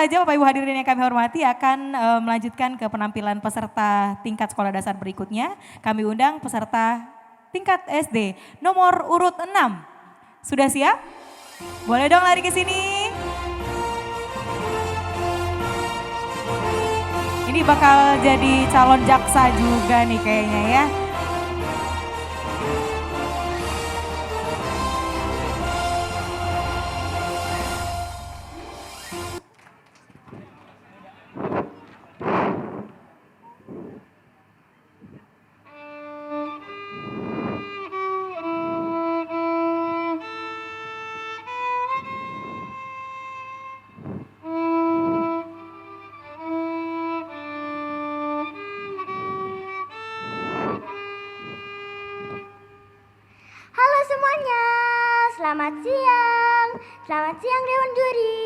saja Bapak Ibu hadirin yang kami hormati akan melanjutkan ke penampilan peserta tingkat sekolah dasar berikutnya. Kami undang peserta tingkat SD nomor urut 6. Sudah siap? Boleh dong lari ke sini. Ini bakal jadi calon jaksa juga nih kayaknya ya. Selamat siang. Selamat siang Dewan Juri.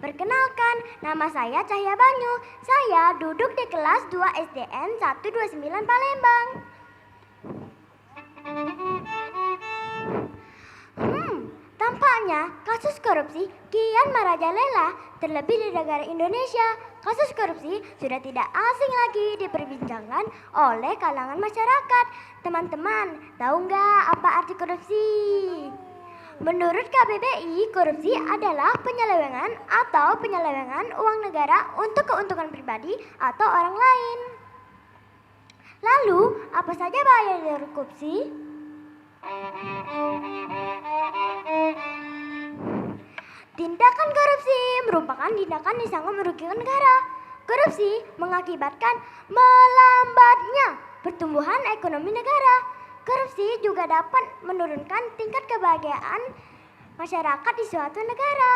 Perkenalkan, nama saya Cahya Banyu. Saya duduk di kelas 2 SDN 129 Palembang. Tampaknya kasus korupsi kian merajalela, terlebih di negara Indonesia. Kasus korupsi sudah tidak asing lagi diperbincangkan oleh kalangan masyarakat. Teman-teman, tahu nggak apa arti korupsi? Menurut KBBI, korupsi adalah penyelewengan atau penyelewengan uang negara untuk keuntungan pribadi atau orang lain. Lalu, apa saja bahaya dari korupsi? Tindakan korupsi merupakan tindakan yang sangat merugikan negara. Korupsi mengakibatkan melambatnya pertumbuhan ekonomi negara. Korupsi juga dapat menurunkan tingkat kebahagiaan masyarakat di suatu negara.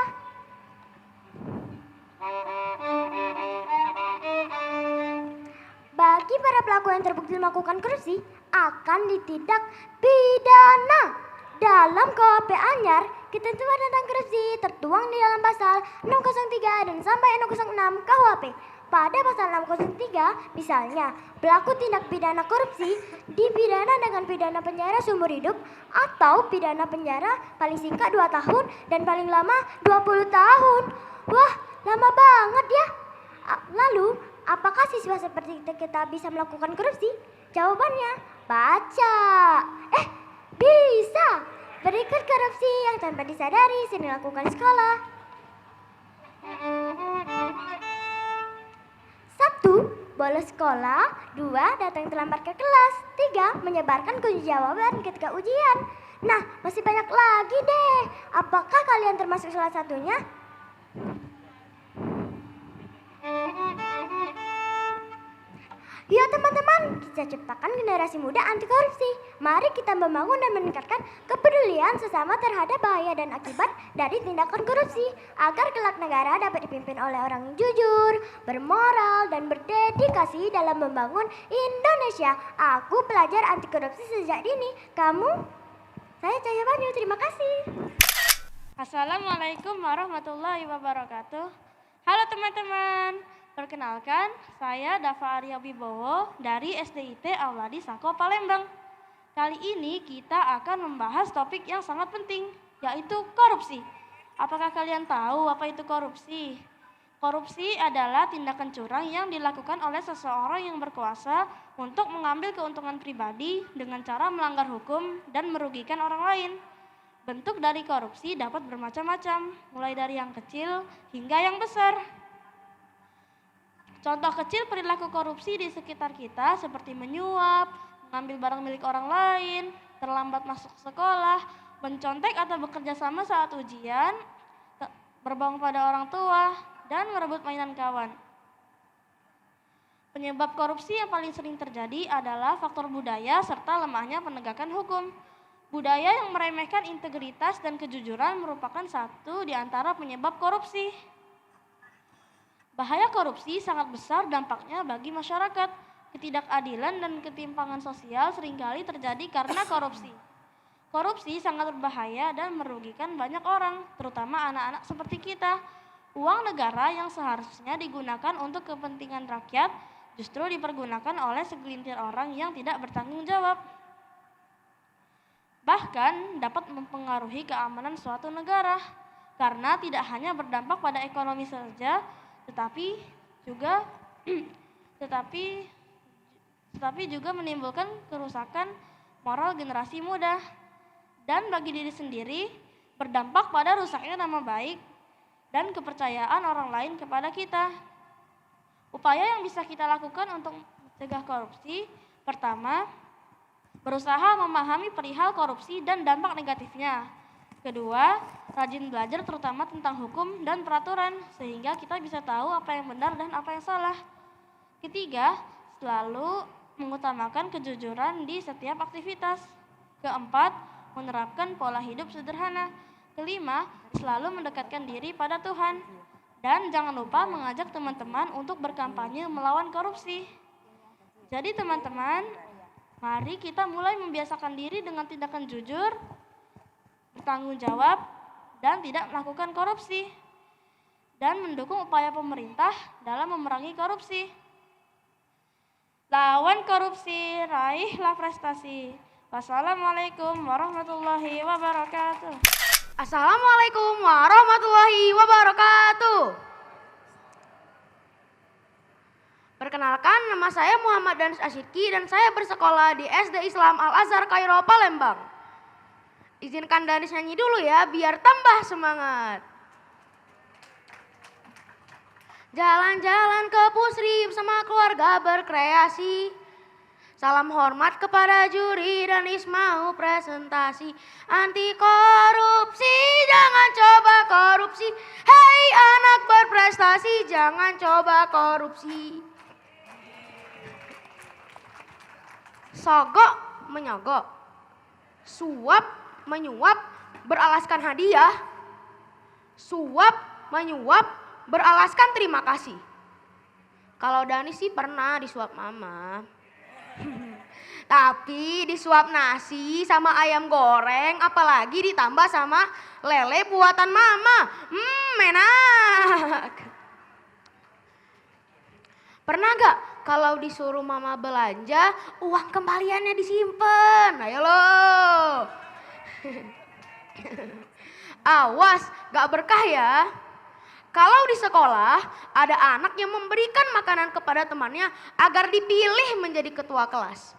Bagi para pelaku yang terbukti melakukan korupsi akan ditindak pidana. Dalam KUHP Anyar, ketentuan tentang korupsi tertuang di dalam pasal 603 dan sampai 606 KUHP. Pada pasal 603, misalnya, pelaku tindak pidana korupsi dipidana dengan pidana penjara seumur hidup atau pidana penjara paling singkat 2 tahun dan paling lama 20 tahun. Wah, lama banget ya. Lalu, apakah siswa seperti kita bisa melakukan korupsi? Jawabannya, baca. Bisa. Berikut korupsi yang tanpa disadari sering dilakukan sekolah. 1. Bolos sekolah. 2. Datang terlambat ke kelas. 3. Menyebarkan kunci jawaban ketika ujian. Nah, masih banyak lagi deh. Apakah kalian termasuk salah satunya? Yuk teman-teman, kita ciptakan generasi muda anti korupsi. Mari kita membangun dan meningkatkan kepedulian sesama terhadap bahaya dan akibat dari tindakan korupsi, agar kelak negara dapat dipimpin oleh orang yang jujur, bermoral, dan berdedikasi dalam membangun Indonesia. Aku pelajar anti korupsi sejak dini. Kamu? Saya Cahya Banyu, terima kasih. Assalamualaikum warahmatullahi wabarakatuh. Halo teman-teman. Perkenalkan, saya Dava Arya Wibowo dari SDIT Auladi Sako Palembang. Kali ini kita akan membahas topik yang sangat penting, yaitu korupsi. Apakah kalian tahu apa itu korupsi? Korupsi adalah tindakan curang yang dilakukan oleh seseorang yang berkuasa untuk mengambil keuntungan pribadi dengan cara melanggar hukum dan merugikan orang lain. Bentuk dari korupsi dapat bermacam-macam, mulai dari yang kecil hingga yang besar. Contoh kecil perilaku korupsi di sekitar kita seperti menyuap, mengambil barang milik orang lain, terlambat masuk sekolah, mencontek atau bekerja sama saat ujian, berbohong pada orang tua, dan merebut mainan kawan. Penyebab korupsi yang paling sering terjadi adalah faktor budaya serta lemahnya penegakan hukum. Budaya yang meremehkan integritas dan kejujuran merupakan satu di antara penyebab korupsi. Bahaya korupsi sangat besar dampaknya bagi masyarakat. Ketidakadilan dan ketimpangan sosial seringkali terjadi karena korupsi. Korupsi sangat berbahaya dan merugikan banyak orang, terutama anak-anak seperti kita. Uang negara yang seharusnya digunakan untuk kepentingan rakyat justru dipergunakan oleh segelintir orang yang tidak bertanggung jawab. Bahkan dapat mempengaruhi keamanan suatu negara, karena tidak hanya berdampak pada ekonomi saja, tetapi juga tetapi tetapi juga menimbulkan kerusakan moral generasi muda dan bagi diri sendiri berdampak pada rusaknya nama baik dan kepercayaan orang lain kepada kita. Upaya yang bisa kita lakukan untuk mencegah korupsi, pertama, berusaha memahami perihal korupsi dan dampak negatifnya. Kedua, rajin belajar terutama tentang hukum dan peraturan sehingga kita bisa tahu apa yang benar dan apa yang salah. Ketiga, selalu mengutamakan kejujuran di setiap aktivitas. Keempat, menerapkan pola hidup sederhana. Kelima, selalu mendekatkan diri pada Tuhan. Dan jangan lupa mengajak teman-teman untuk berkampanye melawan korupsi. Jadi teman-teman, mari kita mulai membiasakan diri dengan tindakan jujur, bertanggung jawab, dan tidak melakukan korupsi. Dan mendukung upaya pemerintah dalam memerangi korupsi. Lawan korupsi, raihlah prestasi. Wassalamualaikum warahmatullahi wabarakatuh. Assalamualaikum warahmatullahi wabarakatuh. Perkenalkan, nama saya Muhammad Danis Asyidki dan saya bersekolah di SD Islam Al-Azhar Kairo, Palembang. Izinkan Danis nyanyi dulu ya, biar tambah semangat. Jalan-jalan ke Pusri bersama keluarga berkreasi. Salam hormat kepada juri dan Ismau presentasi. Anti korupsi, jangan coba korupsi. Hei anak berprestasi, jangan coba korupsi. Sogok menyogok, suap menyuap beralaskan hadiah. Suap menyuap beralaskan terima kasih. Kalau Dani sih pernah disuap mama. Tapi disuap nasi sama ayam goreng, apalagi ditambah sama lele buatan mama. Enak. Pernah gak kalau disuruh mama belanja, uang kembaliannya disimpan? Ayo lo. Awas, gak berkah ya. Kalau di sekolah ada anak yang memberikan makanan kepada temannya agar dipilih menjadi ketua kelas.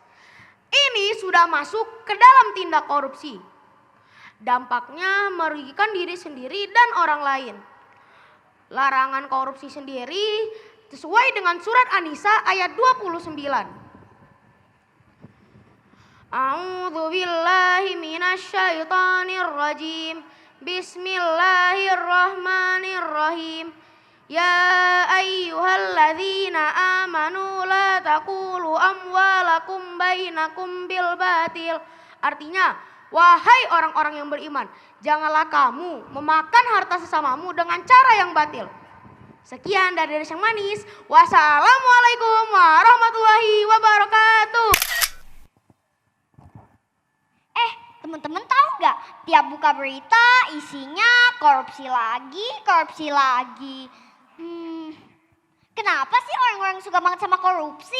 Ini sudah masuk ke dalam tindak korupsi. Dampaknya merugikan diri sendiri dan orang lain. Larangan korupsi sendiri sesuai dengan surat An-Nisa ayat 29. A'udzu billahi minasyaitonir rajim. Bismillahirrahmanirrahim. Ya ayyuhalladzina amanu la taqulu amwalakum bainakum bil batil. Artinya, wahai orang-orang yang beriman, janganlah kamu memakan harta sesamamu dengan cara yang batil. Sekian dari Danis yang manis. Wassalamualaikum warahmatullahi wabarakatuh. Teman-teman tahu nggak? Tiap buka berita isinya korupsi lagi. Kenapa sih orang-orang suka banget sama korupsi?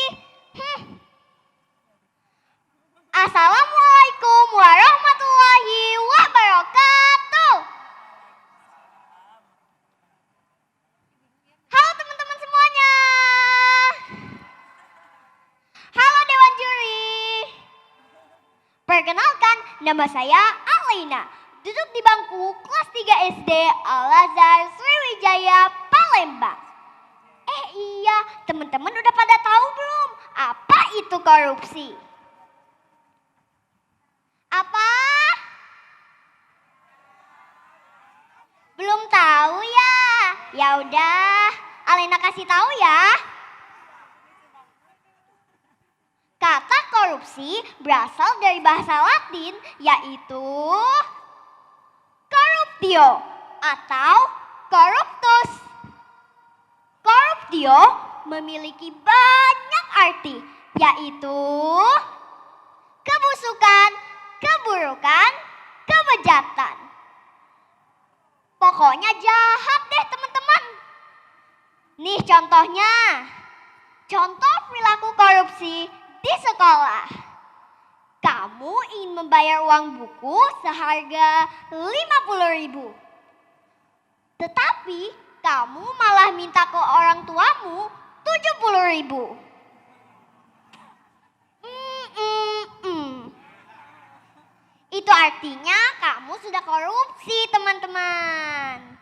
Assalamualaikum warahmatullahi wabarakatuh. Halo teman-teman semuanya. Halo Dewan Juri. Perkenalkan, nama saya Alina. Duduk di bangku kelas 3 SD Al-Azhar Sriwijaya, Palembang. Iya, teman-teman udah pada tahu belum apa itu korupsi? Apa? Belum tahu ya? Ya udah, Alina kasih tahu ya. Kata korupsi berasal dari bahasa Latin yaitu corruptio atau corruptus. Corruptio memiliki banyak arti yaitu kebusukan, keburukan, kebejatan. Pokoknya jahat deh teman-teman. Nih contohnya. Contoh perilaku korupsi di sekolah. Kamu ingin membayar uang buku seharga 50.000. Tetapi kamu malah minta ke orang tuamu 70.000. Itu artinya kamu sudah korupsi, teman-teman.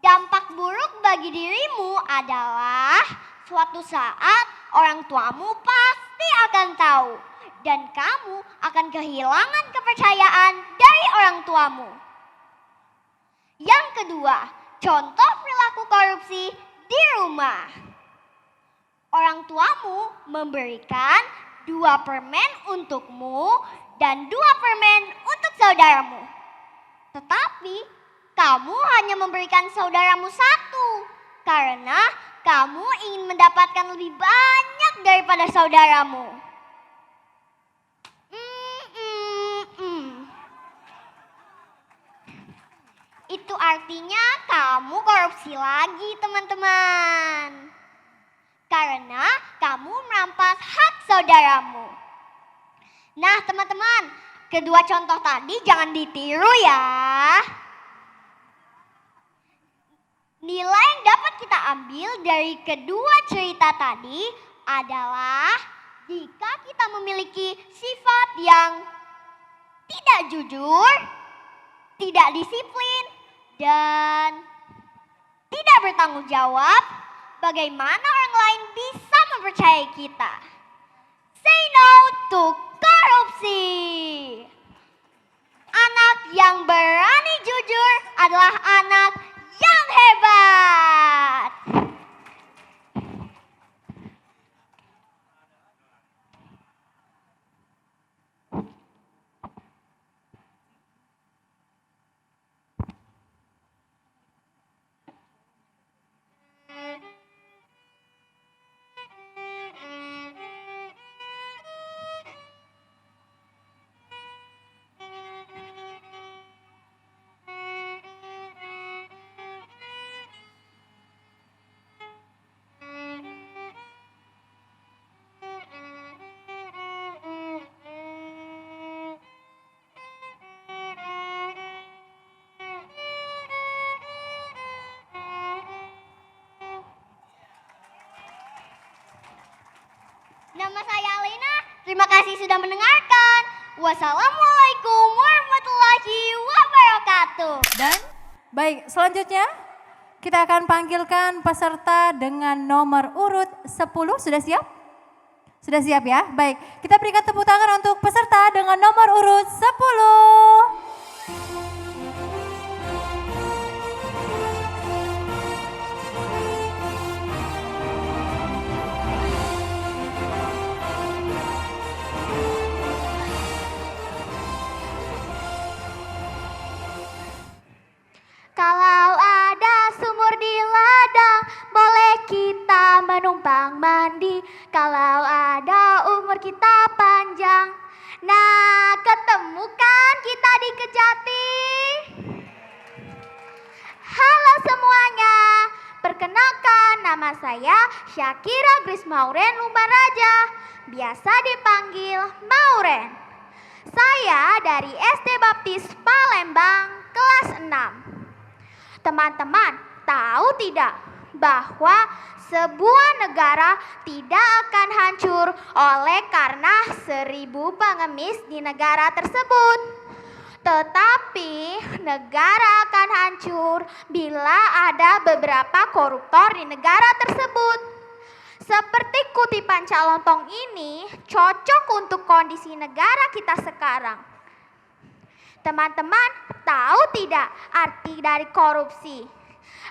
Dampak buruk bagi dirimu adalah suatu saat orang tuamu pasti akan tahu dan kamu akan kehilangan kepercayaan dari orang tuamu. Yang kedua, contoh perilaku korupsi di rumah. Orang tuamu memberikan 2 permen untukmu dan 2 permen untuk saudaramu. Tetapi kamu hanya memberikan saudaramu 1 karena kamu ingin mendapatkan lebih banyak daripada saudaramu. Itu artinya kamu korupsi lagi, teman-teman. Karena kamu merampas hak saudaramu. Nah, teman-teman, kedua contoh tadi jangan ditiru ya. Nilai yang dapat kita ambil dari kedua cerita tadi adalah jika kita memiliki sifat yang tidak jujur, tidak disiplin, dan tidak bertanggung jawab, bagaimana orang lain bisa mempercayai kita? Say no to korupsi. Anak yang berani jujur adalah anak yang hebat. Nama saya Alina, terima kasih sudah mendengarkan. Wassalamualaikum warahmatullahi wabarakatuh. Dan baik, selanjutnya kita akan panggilkan peserta dengan nomor urut 10. Sudah siap? Sudah siap ya? Baik, kita berikan tepuk tangan untuk peserta dengan nomor urut 10. Kalau ada sumur di ladang, boleh kita menumpang mandi. Kalau ada umur kita panjang, nah ketemukan kita di Kejati. Halo semuanya, perkenalkan nama saya Syakira Grace Mauren Lumbaraja, biasa dipanggil Mauren. Saya dari SD Baptis Palembang kelas 6. Teman-teman, tahu tidak bahwa sebuah negara tidak akan hancur oleh karena 1000 pengemis di negara tersebut. Tetapi negara akan hancur bila ada beberapa koruptor di negara tersebut. Seperti kutipan Calontong ini cocok untuk kondisi negara kita sekarang. Teman-teman, tahu tidak arti dari korupsi?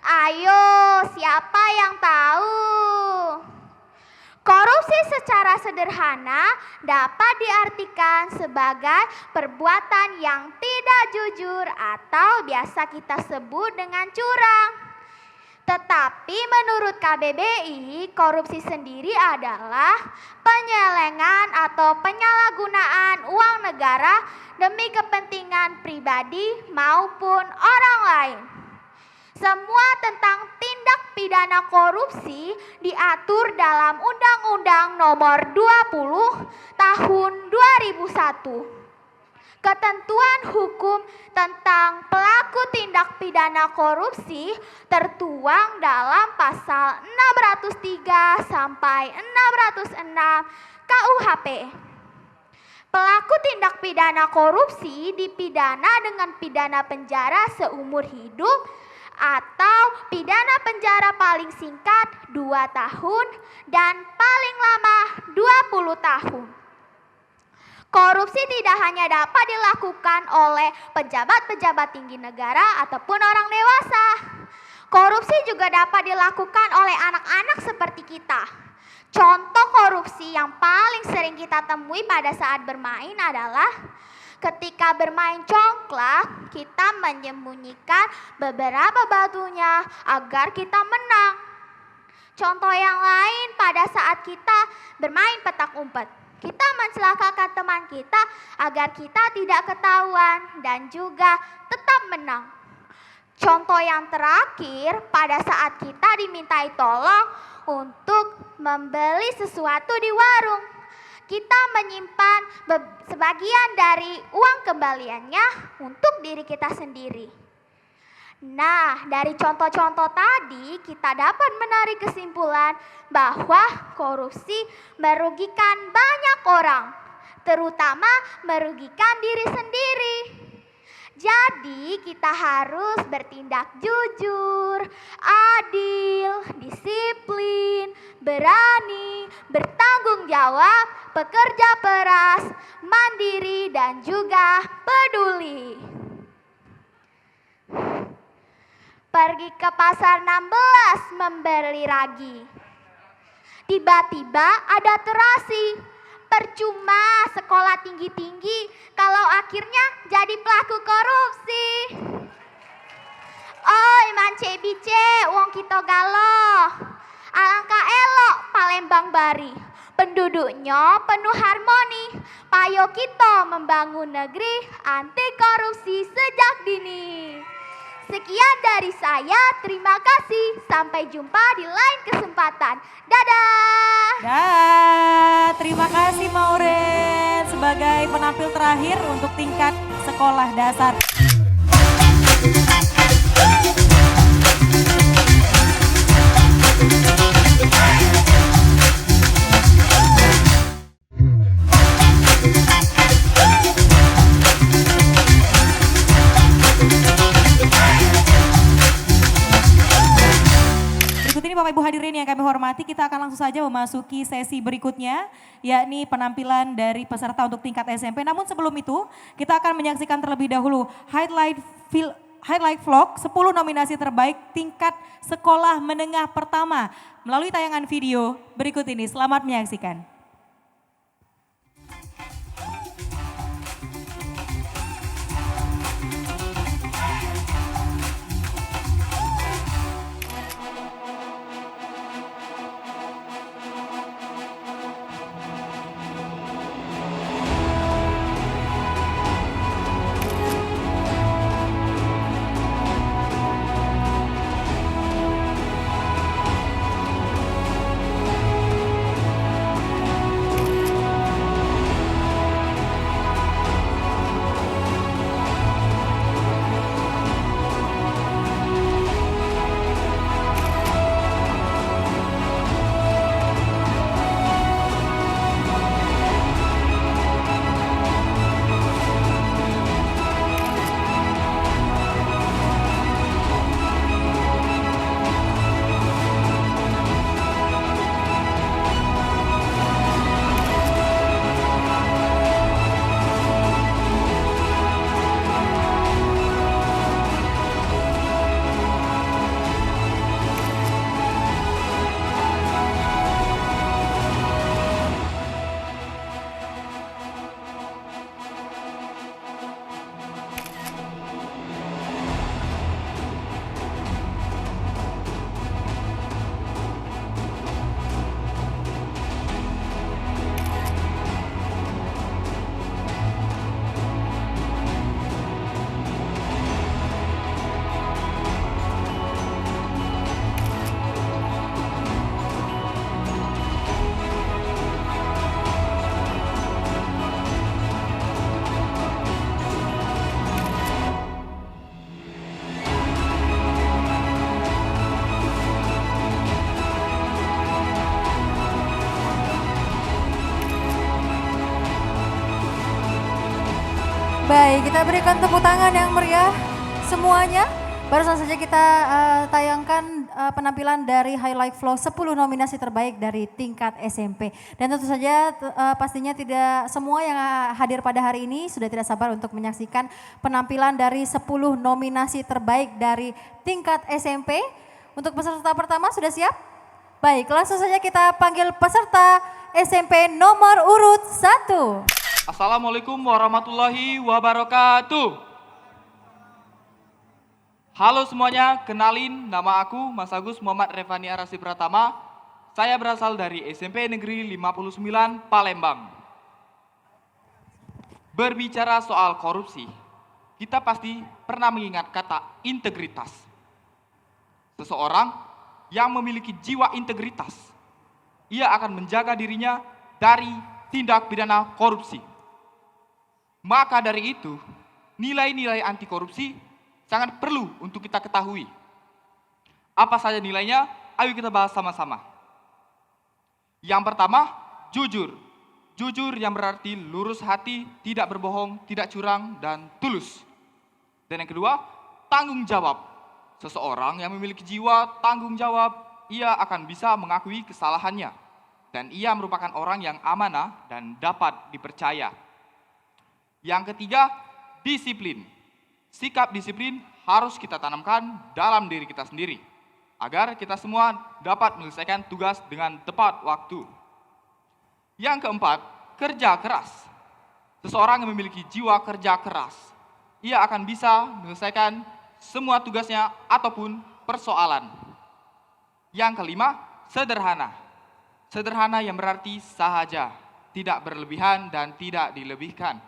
Ayo, siapa yang tahu? Korupsi secara sederhana dapat diartikan sebagai perbuatan yang tidak jujur atau biasa kita sebut dengan curang. Tetapi menurut KBBI, korupsi sendiri adalah penyelewengan atau penyalahgunaan uang negara demi kepentingan pribadi maupun orang lain. Semua tentang tindak pidana korupsi diatur dalam Undang-Undang Nomor 20 Tahun 2001. Ketentuan hukum tentang pelaku tindak pidana korupsi tertuang dalam pasal 603 sampai 606 KUHP. Pelaku tindak pidana korupsi dipidana dengan pidana penjara seumur hidup atau pidana penjara paling singkat 2 tahun dan paling lama 20 tahun. Korupsi tidak hanya dapat dilakukan oleh pejabat-pejabat tinggi negara ataupun orang dewasa. Korupsi juga dapat dilakukan oleh anak-anak seperti kita. Contoh korupsi yang paling sering kita temui pada saat bermain adalah ketika bermain congklak, kita menyembunyikan beberapa batunya agar kita menang. Contoh yang lain pada saat kita bermain petak umpet. Kita mencelakakan teman kita agar kita tidak ketahuan dan juga tetap menang. Contoh yang terakhir pada saat kita dimintai tolong untuk membeli sesuatu di warung. Kita menyimpan sebagian dari uang kembaliannya untuk diri kita sendiri. Nah, dari contoh-contoh tadi kita dapat menarik kesimpulan bahwa korupsi merugikan banyak orang, terutama merugikan diri sendiri. Jadi kita harus bertindak jujur, adil, disiplin, berani, bertanggung jawab, bekerja keras, mandiri, dan juga peduli. Pergi ke pasar 16 membeli ragi. Tiba-tiba ada terasi. Percuma sekolah tinggi-tinggi kalau akhirnya jadi pelaku korupsi. Oi mance-bice wong kita galoh. Alangkah elok Palembang Bari. Penduduknya penuh harmoni. Payo kita membangun negeri anti korupsi sejak dini. Sekian dari saya, terima kasih. Sampai jumpa di lain kesempatan. Dadah. Terima kasih Maureen sebagai penampil terakhir untuk tingkat sekolah dasar. Bapak Ibu hadirin yang kami hormati, kita akan langsung saja memasuki sesi berikutnya, yakni penampilan dari peserta untuk tingkat SMP. Namun sebelum itu, kita akan menyaksikan terlebih dahulu highlight vlog 10 nominasi terbaik tingkat sekolah menengah pertama melalui tayangan video berikut ini. Selamat menyaksikan. Baik, kita berikan tepuk tangan yang meriah semuanya. Barusan saja kita tayangkan penampilan dari Highlight Flow 10 nominasi terbaik dari tingkat SMP. Dan tentu saja pastinya tidak semua yang hadir pada hari ini sudah tidak sabar untuk menyaksikan penampilan dari 10 nominasi terbaik dari tingkat SMP. Untuk peserta pertama sudah siap? Baik, langsung saja kita panggil peserta SMP nomor urut 1. Assalamualaikum warahmatullahi wabarakatuh. Halo semuanya, kenalin nama aku Mas Agus Muhammad Revani Arasi Pratama. Saya berasal dari SMP Negeri 59 Palembang. Berbicara soal korupsi, kita pasti pernah mengingat kata integritas. Seseorang yang memiliki jiwa integritas, ia akan menjaga dirinya dari tindak pidana korupsi. Maka dari itu, nilai-nilai anti korupsi sangat perlu untuk kita ketahui. Apa saja nilainya? Ayo kita bahas sama-sama. Yang pertama, jujur. Jujur yang berarti lurus hati, tidak berbohong, tidak curang, dan tulus. Dan yang kedua, tanggung jawab. Seseorang yang memiliki jiwa tanggung jawab, ia akan bisa mengakui kesalahannya. Dan ia merupakan orang yang amanah dan dapat dipercaya. Yang ketiga, disiplin. Sikap disiplin harus kita tanamkan dalam diri kita sendiri, agar kita semua dapat menyelesaikan tugas dengan tepat waktu. Yang keempat, kerja keras. Seseorang yang memiliki jiwa kerja keras, ia akan bisa menyelesaikan semua tugasnya ataupun persoalan. Yang kelima, sederhana. Sederhana yang berarti sahaja, tidak berlebihan dan tidak dilebihkan.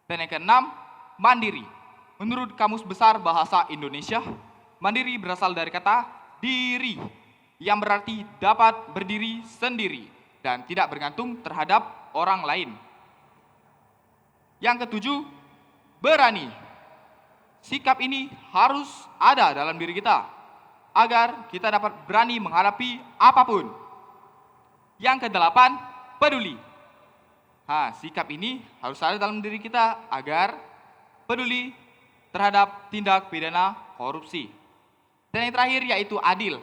Dan yang keenam, mandiri. Menurut Kamus Besar Bahasa Indonesia, mandiri berasal dari kata diri, yang berarti dapat berdiri sendiri dan tidak bergantung terhadap orang lain. Yang ketujuh, berani. Sikap ini harus ada dalam diri kita, agar kita dapat berani menghadapi apapun. Yang kedelapan, peduli. Sikap ini harus ada dalam diri kita agar peduli terhadap tindak pidana korupsi. Dan yang terakhir yaitu adil.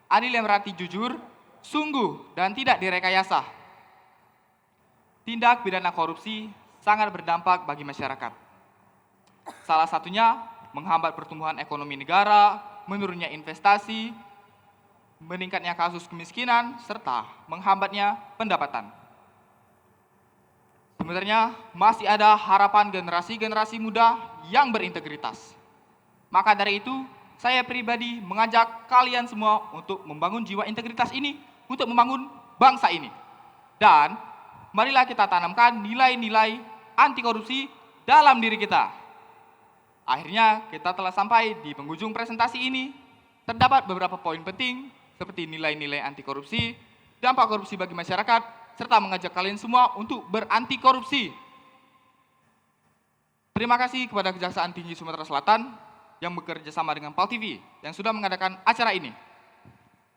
Adil yang berarti jujur, sungguh, dan tidak direkayasa. Tindak pidana korupsi sangat berdampak bagi masyarakat. Salah satunya menghambat pertumbuhan ekonomi negara, menurunnya investasi, meningkatnya kasus kemiskinan, serta menghambatnya pendapatan. Sebenarnya masih ada harapan generasi-generasi muda yang berintegritas. Maka dari itu, saya pribadi mengajak kalian semua untuk membangun jiwa integritas ini, untuk membangun bangsa ini. Dan marilah kita tanamkan nilai-nilai anti korupsi dalam diri kita. Akhirnya kita telah sampai di penghujung presentasi ini. Terdapat beberapa poin penting seperti nilai-nilai anti korupsi, dampak korupsi bagi masyarakat, serta mengajak kalian semua untuk beranti korupsi. Terima kasih kepada Kejaksaan Tinggi Sumatera Selatan yang bekerja sama dengan PAL TV yang sudah mengadakan acara ini.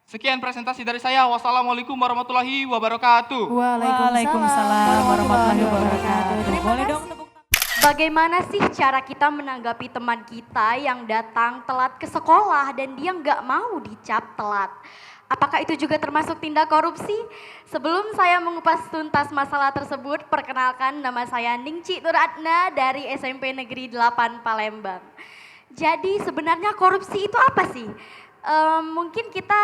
Sekian presentasi dari saya. Wassalamualaikum warahmatullahi wabarakatuh. Waalaikumsalam warahmatullahi wabarakatuh. Boleh dong tepuk tangan. Bagaimana sih cara kita menanggapi teman kita yang datang telat ke sekolah dan dia nggak mau dicap telat? Apakah itu juga termasuk tindak korupsi? Sebelum saya mengupas tuntas masalah tersebut, perkenalkan nama saya Ningci Nuratna dari SMP Negeri 8 Palembang. Jadi sebenarnya korupsi itu apa sih? Mungkin kita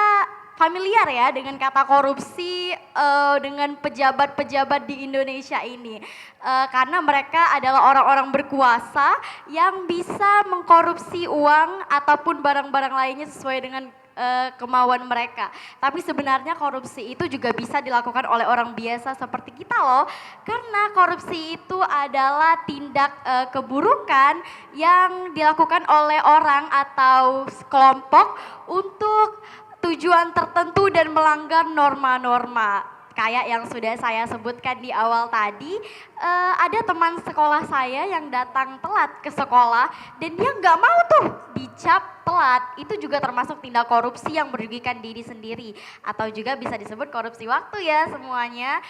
familiar ya dengan kata korupsi dengan pejabat-pejabat di Indonesia ini. Karena mereka adalah orang-orang berkuasa yang bisa mengkorupsi uang ataupun barang-barang lainnya sesuai dengan kemauan mereka. Tapi sebenarnya korupsi itu juga bisa dilakukan oleh orang biasa seperti kita loh. Karena korupsi itu adalah tindak keburukan yang dilakukan oleh orang atau kelompok untuk tujuan tertentu dan melanggar norma-norma. Kayak yang sudah saya sebutkan di awal tadi, ada teman sekolah saya yang datang telat ke sekolah dan dia nggak mau tuh dicap telat. Itu juga termasuk tindak korupsi yang merugikan diri sendiri atau juga bisa disebut korupsi waktu ya semuanya.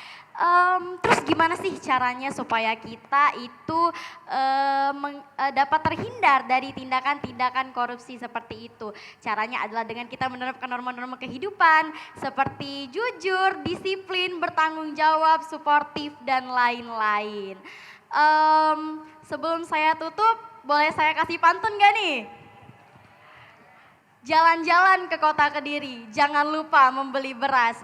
Terus gimana sih caranya supaya kita itu dapat terhindar dari tindakan-tindakan korupsi seperti itu? Caranya adalah dengan kita menerapkan norma-norma kehidupan seperti jujur, disiplin, bertanggung jawab, suportif, dan lain-lain. Sebelum saya tutup, boleh saya kasih pantun gak nih? Jalan-jalan ke kota Kediri, jangan lupa membeli beras.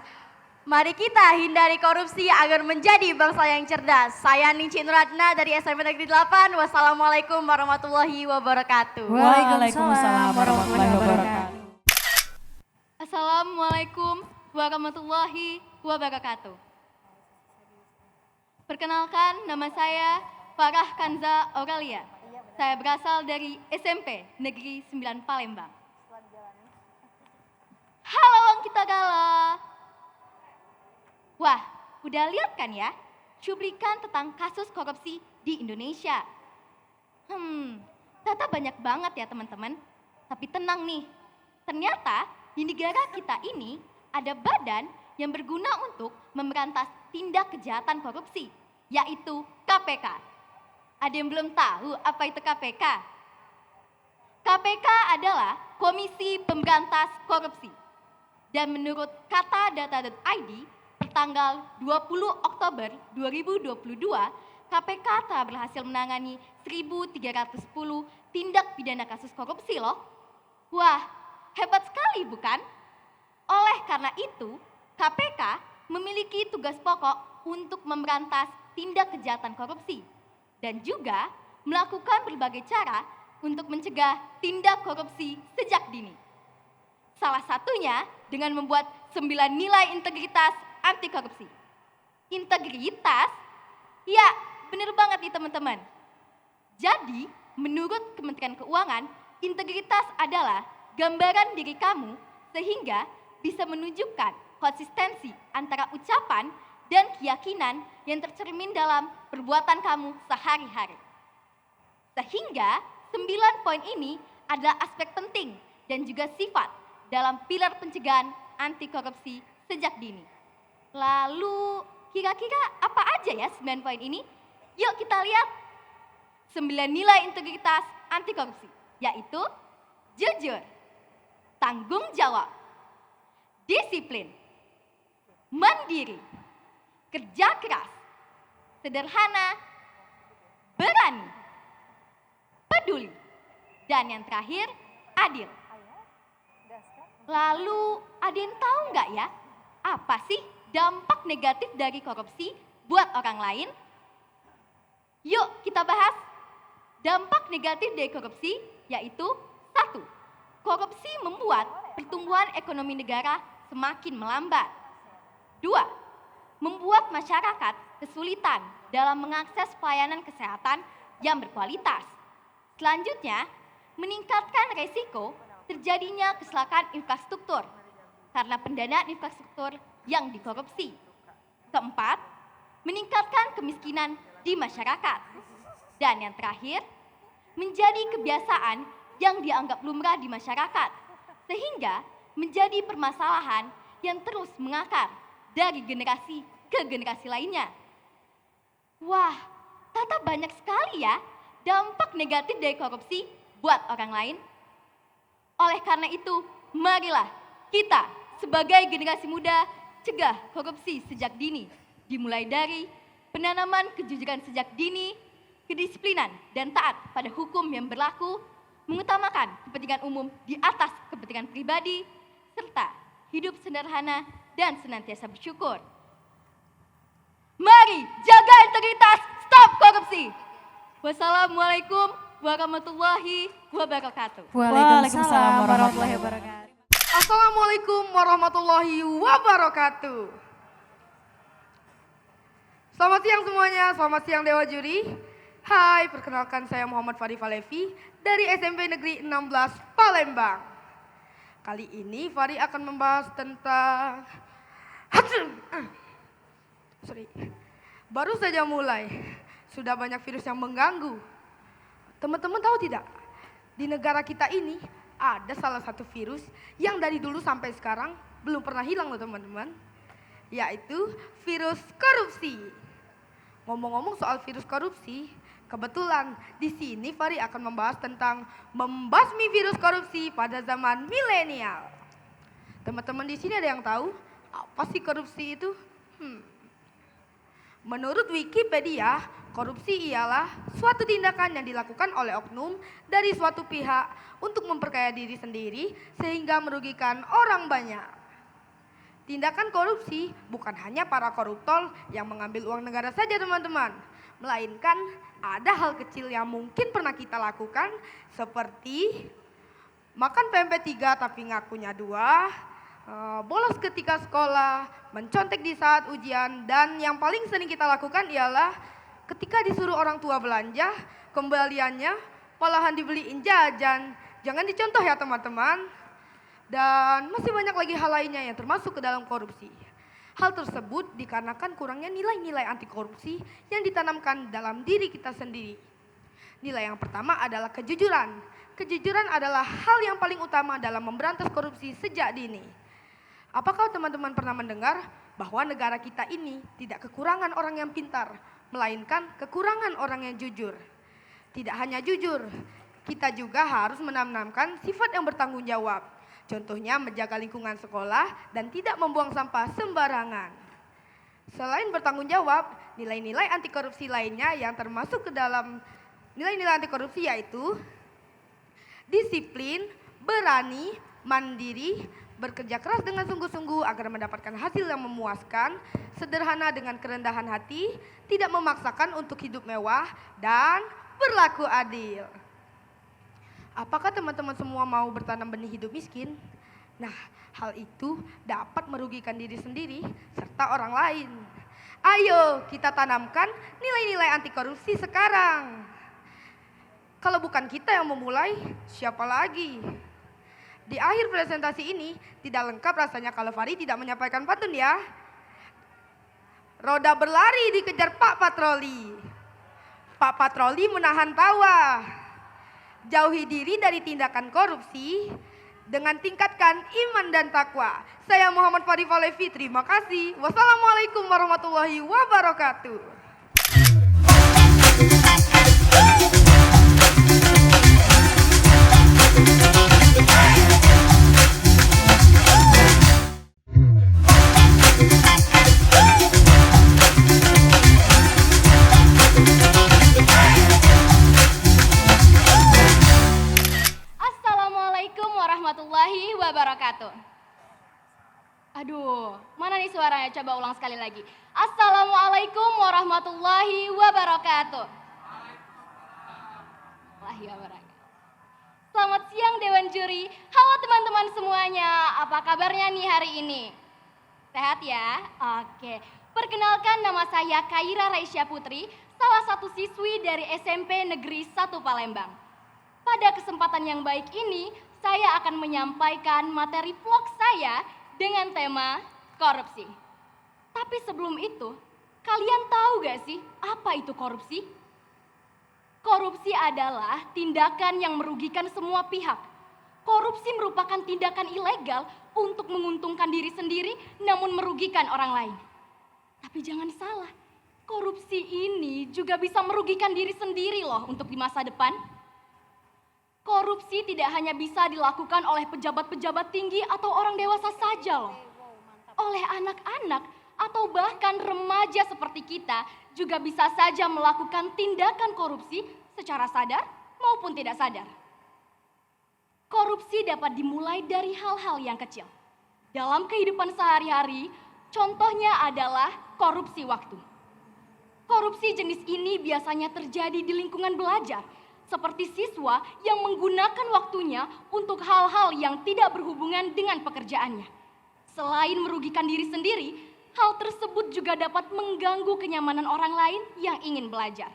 Mari kita hindari korupsi agar menjadi bangsa yang cerdas. Saya Ningsi Nuratna dari SMP Negeri 8. Wassalamualaikum warahmatullahi wabarakatuh. Waalaikumsalam warahmatullahi wabarakatuh. Assalamualaikum warahmatullahi wabarakatuh. Perkenalkan, nama saya Farah Kanza Aurelia. Saya berasal dari SMP Negeri 9 Palembang. Halo Wong kita gala. Wah, udah lihat kan ya cuplikan tentang kasus korupsi di Indonesia. Ternyata banyak banget ya teman-teman. Tapi tenang nih, ternyata di negara kita ini ada badan yang berguna untuk memberantas tindak kejahatan korupsi, yaitu KPK. Ada yang belum tahu apa itu KPK? KPK adalah Komisi Pemberantas Korupsi. Dan menurut katadata.id, pertanggal 20 Oktober 2022, KPK telah berhasil menangani 1.310 tindak pidana kasus korupsi loh. Wah, hebat sekali bukan? Oleh karena itu, KPK memiliki tugas pokok untuk memberantas tindak kejahatan korupsi dan juga melakukan berbagai cara untuk mencegah tindak korupsi sejak dini. Salah satunya dengan membuat 9 nilai integritas anti korupsi. Integritas? Ya, benar banget nih teman-teman. Jadi, menurut Kementerian Keuangan, integritas adalah gambaran diri kamu sehingga bisa menunjukkan konsistensi antara ucapan dan keyakinan yang tercermin dalam perbuatan kamu sehari-hari. Sehingga 9 poin ini adalah aspek penting dan juga sifat dalam pilar pencegahan anti korupsi sejak dini. Lalu kira-kira apa aja ya 9 poin ini? Yuk kita lihat 9 nilai integritas anti korupsi, yaitu jujur, tanggung jawab, disiplin, mandiri, kerja keras, sederhana, berani, peduli, dan yang terakhir adil. Lalu ada yang tahu nggak ya apa sih dampak negatif dari korupsi buat orang lain? Yuk kita bahas. Dampak negatif dari korupsi yaitu 1. Korupsi membuat pertumbuhan ekonomi negara semakin melambat. 2. Membuat masyarakat kesulitan dalam mengakses pelayanan kesehatan yang berkualitas. Selanjutnya, meningkatkan resiko terjadinya kecelakaan infrastruktur karena pendanaan infrastruktur yang dikorupsi. 4. Meningkatkan kemiskinan di masyarakat. Dan yang terakhir, menjadi kebiasaan yang dianggap lumrah di masyarakat, sehingga menjadi permasalahan yang terus mengakar dari generasi ke generasi lainnya. Wah, ternyata banyak sekali ya dampak negatif dari korupsi buat orang lain. Oleh karena itu, marilah kita sebagai generasi muda cegah korupsi sejak dini, dimulai dari penanaman kejujuran sejak dini, kedisiplinan dan taat pada hukum yang berlaku, mengutamakan kepentingan umum di atas kepentingan pribadi, serta hidup sederhana dan senantiasa bersyukur. Mari jaga integritas, stop korupsi. Wassalamualaikum warahmatullahi wabarakatuh. Waalaikumsalam warahmatullahi wabarakatuh. Assalamualaikum warahmatullahi wabarakatuh. Selamat siang semuanya, selamat siang Dewa Juri. Hai, perkenalkan saya Muhammad Fari Falevi dari SMP Negeri 16 Palembang. Kali ini Fari akan membahas tentang baru saja mulai, sudah banyak virus yang mengganggu. Teman-teman tahu tidak? Di negara kita ini ada salah satu virus yang dari dulu sampai sekarang belum pernah hilang loh teman-teman. yaitu virus korupsi. Ngomong-ngomong soal virus korupsi, kebetulan di sini Fari akan membahas tentang membasmi virus korupsi pada zaman milenial. Teman-teman di sini ada yang tahu apa sih korupsi itu? Menurut Wikipedia, korupsi ialah suatu tindakan yang dilakukan oleh oknum dari suatu pihak untuk memperkaya diri sendiri sehingga merugikan orang banyak. Tindakan korupsi bukan hanya para koruptor yang mengambil uang negara saja teman-teman, melainkan ada hal kecil yang mungkin pernah kita lakukan seperti makan PMP 3 tapi ngakunya 2, bolos ketika sekolah, mencontek di saat ujian, dan yang paling sering kita lakukan ialah ketika disuruh orang tua belanja, kembaliannya malahan dibeliin jajan. Jangan dicontoh ya teman-teman. Dan masih banyak lagi hal lainnya yang termasuk ke dalam korupsi. Hal tersebut dikarenakan kurangnya nilai-nilai anti korupsi yang ditanamkan dalam diri kita sendiri. Nilai yang pertama adalah kejujuran. Kejujuran adalah hal yang paling utama dalam memberantas korupsi sejak dini. Apakah teman-teman pernah mendengar bahwa negara kita ini tidak kekurangan orang yang pintar, melainkan kekurangan orang yang jujur? Tidak hanya jujur, kita juga harus menanamkan sifat yang bertanggung jawab. Contohnya menjaga lingkungan sekolah dan tidak membuang sampah sembarangan. Selain bertanggung jawab, nilai-nilai anti korupsi lainnya yang termasuk ke dalam nilai-nilai anti korupsi yaitu disiplin, berani, mandiri, bekerja keras dengan sungguh-sungguh agar mendapatkan hasil yang memuaskan, sederhana dengan kerendahan hati, tidak memaksakan untuk hidup mewah, dan berlaku adil. Apakah teman-teman semua mau bertanam benih hidup miskin? Nah, hal itu dapat merugikan diri sendiri serta orang lain. Ayo kita tanamkan nilai-nilai anti korupsi sekarang. Kalau bukan kita yang memulai, siapa lagi? Di akhir presentasi ini tidak lengkap rasanya kalau Fari tidak menyampaikan pantun ya. Roda berlari dikejar Pak Patroli. Pak Patroli menahan tawa. Jauhi diri dari tindakan korupsi dengan tingkatkan iman dan takwa. Saya Muhammad Fari Falevi, terima kasih. Wassalamualaikum warahmatullahi wabarakatuh. Assalamualaikum warahmatullahi wabarakatuh. Aduh, mana nih suaranya? Coba ulang sekali lagi. Assalamualaikum warahmatullahi wabarakatuh. Selamat siang Dewan Juri. Halo teman-teman semuanya, apa kabarnya nih hari ini? Sehat ya? Oke. Perkenalkan, nama saya Kaira Raisya Putri, salah satu siswi dari SMP Negeri 1 Palembang. Pada kesempatan yang baik ini, saya akan menyampaikan materi vlog saya dengan tema korupsi. Tapi sebelum itu, kalian tahu gak sih apa itu korupsi? Korupsi adalah tindakan yang merugikan semua pihak. Korupsi merupakan tindakan ilegal untuk menguntungkan diri sendiri namun merugikan orang lain. Tapi jangan salah, korupsi ini juga bisa merugikan diri sendiri loh untuk di masa depan. Korupsi tidak hanya bisa dilakukan oleh pejabat-pejabat tinggi atau orang dewasa saja loh. Oleh anak-anak atau bahkan remaja seperti kita juga bisa saja melakukan tindakan korupsi secara sadar maupun tidak sadar. Korupsi dapat dimulai dari hal-hal yang kecil. Dalam kehidupan sehari-hari, contohnya adalah korupsi waktu. Korupsi jenis ini biasanya terjadi di lingkungan belajar, seperti siswa yang menggunakan waktunya untuk hal-hal yang tidak berhubungan dengan pekerjaannya. Selain merugikan diri sendiri, hal tersebut juga dapat mengganggu kenyamanan orang lain yang ingin belajar.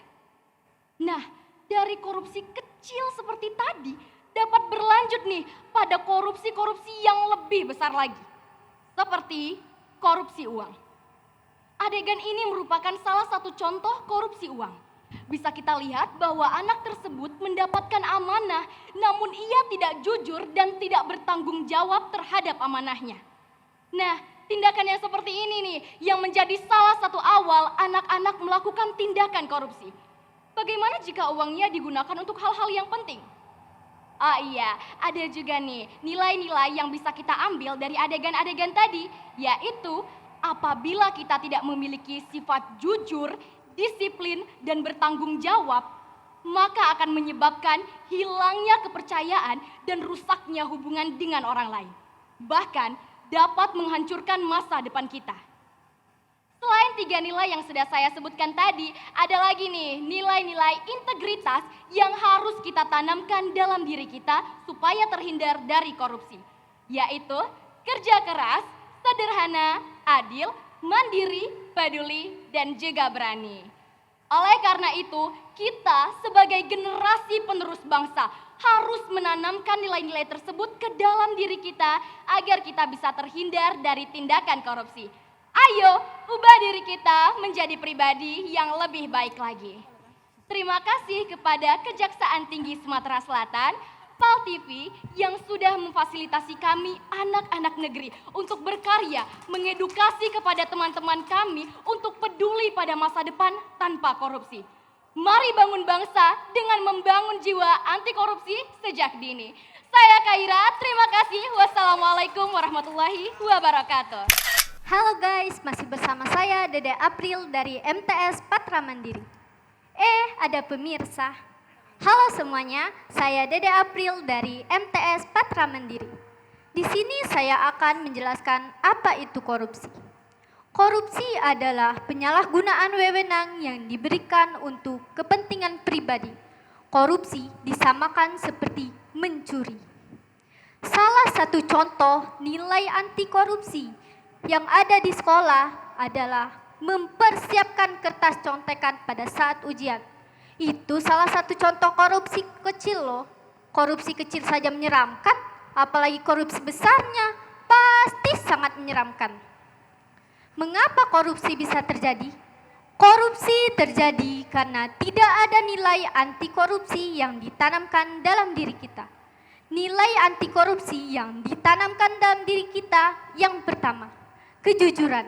Nah, dari korupsi kecil seperti tadi, dapat berlanjut nih pada korupsi-korupsi yang lebih besar lagi. Seperti korupsi uang. Adegan ini merupakan salah satu contoh korupsi uang. Bisa kita lihat bahwa anak tersebut mendapatkan amanah, namun ia tidak jujur dan tidak bertanggung jawab terhadap amanahnya. Nah, tindakan yang seperti ini nih yang menjadi salah satu awal anak-anak melakukan tindakan korupsi. Bagaimana jika uangnya digunakan untuk hal-hal yang penting? Ah iya, ada juga nih nilai-nilai yang bisa kita ambil dari adegan-adegan tadi, yaitu apabila kita tidak memiliki sifat jujur, disiplin, dan bertanggung jawab, maka akan menyebabkan hilangnya kepercayaan dan rusaknya hubungan dengan orang lain. Bahkan dapat menghancurkan masa depan kita. Selain 3 nilai yang sudah saya sebutkan tadi, ada lagi nih nilai-nilai integritas yang harus kita tanamkan dalam diri kita supaya terhindar dari korupsi, yaitu kerja keras, sederhana, adil, mandiri, peduli, dan juga berani. Oleh karena itu, kita sebagai generasi penerus bangsa harus menanamkan nilai-nilai tersebut ke dalam diri kita agar kita bisa terhindar dari tindakan korupsi. Ayo, ubah diri kita menjadi pribadi yang lebih baik lagi. Terima kasih kepada Kejaksaan Tinggi Sumatera Selatan, PAL TV yang sudah memfasilitasi kami anak-anak negeri untuk berkarya mengedukasi kepada teman-teman kami untuk peduli pada masa depan tanpa korupsi. Mari bangun bangsa dengan membangun jiwa anti korupsi sejak dini. Saya Kaira, terima kasih. Wassalamualaikum warahmatullahi wabarakatuh. Halo guys, masih bersama saya Dede April dari MTS Patra Mandiri. Ada pemirsa. Halo semuanya, saya Dede April dari MTS Patra Mandiri. Di sini saya akan menjelaskan apa itu korupsi. Korupsi adalah penyalahgunaan wewenang yang diberikan untuk kepentingan pribadi. Korupsi disamakan seperti mencuri. Salah satu contoh nilai anti korupsi yang ada di sekolah adalah mempersiapkan kertas contekan pada saat ujian. Itu salah satu contoh korupsi kecil loh. Korupsi kecil saja menyeramkan, apalagi korupsi besarnya pasti sangat menyeramkan. Mengapa korupsi bisa terjadi? Korupsi terjadi karena tidak ada nilai anti korupsi yang ditanamkan dalam diri kita. Nilai anti korupsi yang ditanamkan dalam diri kita yang pertama, kejujuran.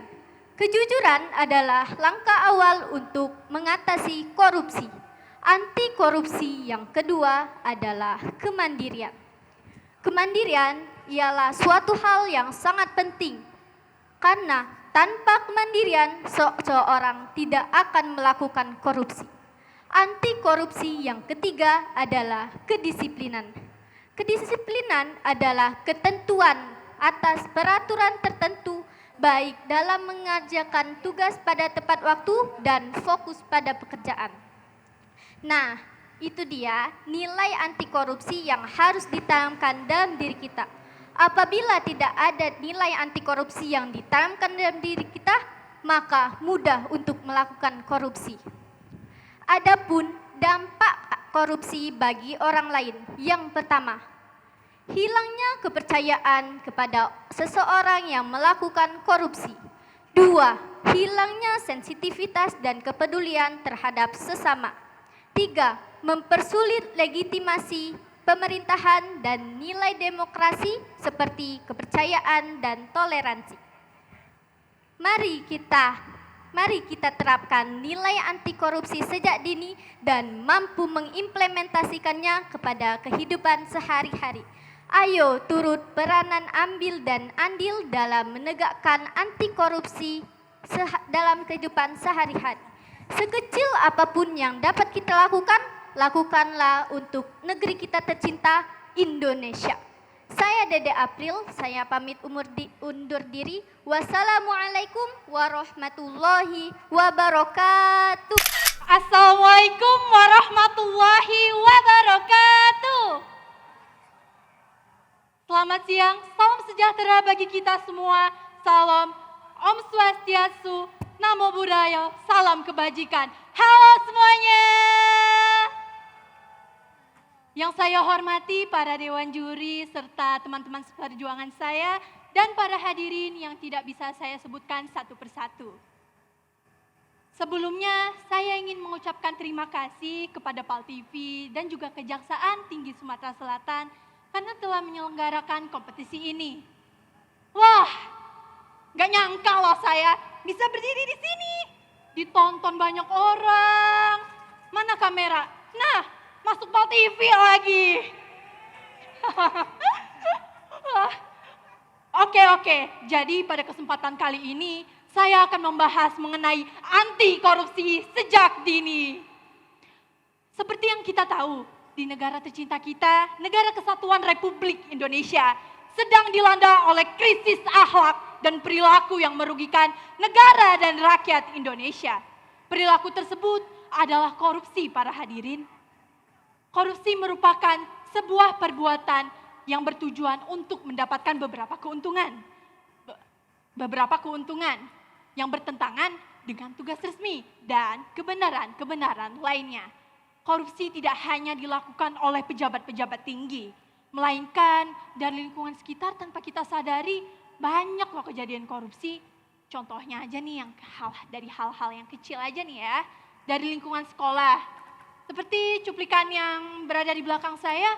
Kejujuran adalah langkah awal untuk mengatasi korupsi. Anti korupsi yang kedua adalah kemandirian. Kemandirian ialah suatu hal yang sangat penting karena tanpa kemandirian seseorang tidak akan melakukan korupsi. Anti korupsi yang ketiga adalah kedisiplinan. Kedisiplinan adalah ketentuan atas peraturan tertentu baik dalam mengerjakan tugas pada tepat waktu dan fokus pada pekerjaan. Nah, itu dia nilai anti korupsi yang harus ditanamkan dalam diri kita. Apabila tidak ada nilai anti korupsi yang ditanamkan dalam diri kita, maka mudah untuk melakukan korupsi. Adapun dampak korupsi bagi orang lain, yang pertama, hilangnya kepercayaan kepada seseorang yang melakukan korupsi. 2. Hilangnya sensitivitas dan kepedulian terhadap sesama. 3. Mempersulit legitimasi pemerintahan dan nilai demokrasi seperti kepercayaan dan toleransi. Mari kita terapkan nilai anti korupsi sejak dini dan mampu mengimplementasikannya kepada kehidupan sehari-hari. Ayo turut peranan ambil dan andil dalam menegakkan anti korupsi dalam kehidupan sehari-hari. Sekecil apapun yang dapat kita lakukan, lakukanlah untuk negeri kita tercinta, Indonesia. Saya Dede April, saya pamit undur diri. Wassalamualaikum warahmatullahi wabarakatuh. Assalamualaikum warahmatullahi wabarakatuh. Selamat siang, salam sejahtera bagi kita semua. Salam Om Swastiastu, Namo Buddhaya, salam kebajikan. Halo semuanya. Yang saya hormati para dewan juri serta teman-teman seperjuangan saya dan para hadirin yang tidak bisa saya sebutkan satu persatu. Sebelumnya saya ingin mengucapkan terima kasih kepada PAL TV dan juga Kejaksaan Tinggi Sumatera Selatan karena telah menyelenggarakan kompetisi ini. Wah, Gak nyangka loh saya bisa berdiri di sini. Ditonton banyak orang. Mana kamera? Nah, masuk Pal TV lagi. Oke. Jadi pada kesempatan kali ini saya akan membahas mengenai anti korupsi sejak dini. Seperti yang kita tahu, di negara tercinta kita, Negara Kesatuan Republik Indonesia, sedang dilanda oleh krisis akhlak dan perilaku yang merugikan negara dan rakyat Indonesia. Perilaku tersebut adalah korupsi para hadirin. Korupsi merupakan sebuah perbuatan yang bertujuan untuk mendapatkan beberapa keuntungan. Beberapa keuntungan yang bertentangan dengan tugas resmi dan kebenaran-kebenaran lainnya. Korupsi tidak hanya dilakukan oleh pejabat-pejabat tinggi, melainkan dari lingkungan sekitar tanpa kita sadari banyak loh kejadian korupsi. Contohnya aja nih dari hal-hal yang kecil aja nih ya, dari lingkungan sekolah. Seperti cuplikan yang berada di belakang saya,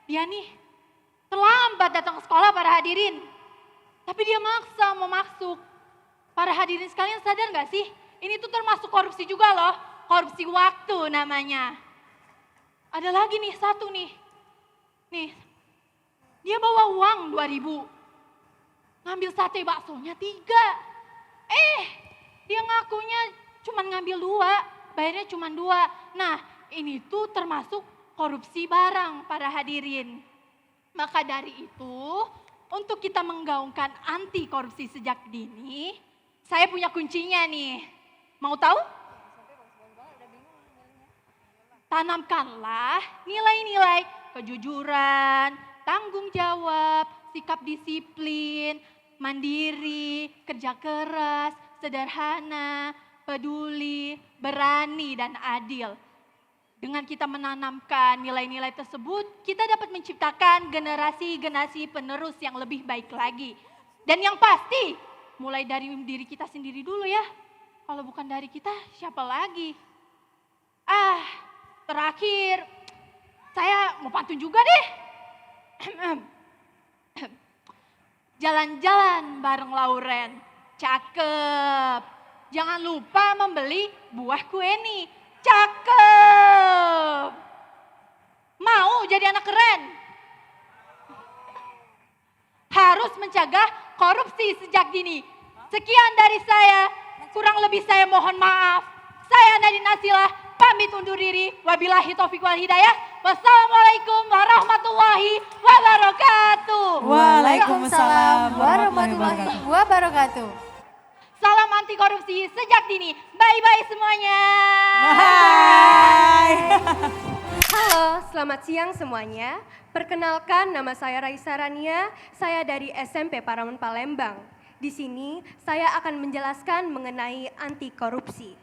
dia nih terlambat datang ke sekolah para hadirin. Tapi dia maksa mau masuk. Para hadirin sekalian sadar gak sih? Ini tuh termasuk korupsi juga loh, korupsi waktu namanya. Ada lagi nih satu nih. Nih, dia bawa uang 2.000. Ngambil sate baksonya 3. Dia ngakunya cuma ngambil 2, bayarnya cuma 2. Nah, ini tuh termasuk korupsi barang para hadirin. Maka dari itu, untuk kita menggaungkan anti korupsi sejak dini, saya punya kuncinya nih. Mau tahu? Tanamkanlah nilai-nilai kejujuran, tanggung jawab, sikap disiplin, mandiri, kerja keras, sederhana, peduli, berani, dan adil. Dengan kita menanamkan nilai-nilai tersebut, kita dapat menciptakan generasi-generasi penerus yang lebih baik lagi. Dan yang pasti, mulai dari diri kita sendiri dulu ya. Kalau bukan dari kita, siapa lagi? Terakhir, saya mau pantun juga deh. Jalan-jalan bareng Lauren, cakep. Jangan lupa membeli buah kue nih, cakep. Mau jadi anak keren? Harus mencegah korupsi sejak dini. Sekian dari saya, kurang lebih saya mohon maaf. Saya Nadine Asilah, pamit undur diri. Wabillahi taufiq wal hidayah. Wassalamualaikum warahmatullahi wabarakatuh. Waalaikumsalam warahmatullahi wabarakatuh. Salam anti korupsi sejak dini. Bye-bye semuanya. Bye. Halo, selamat siang semuanya. Perkenalkan, nama saya Raisa Rania. Saya dari SMP Paramun Palembang. Di sini saya akan menjelaskan mengenai anti korupsi.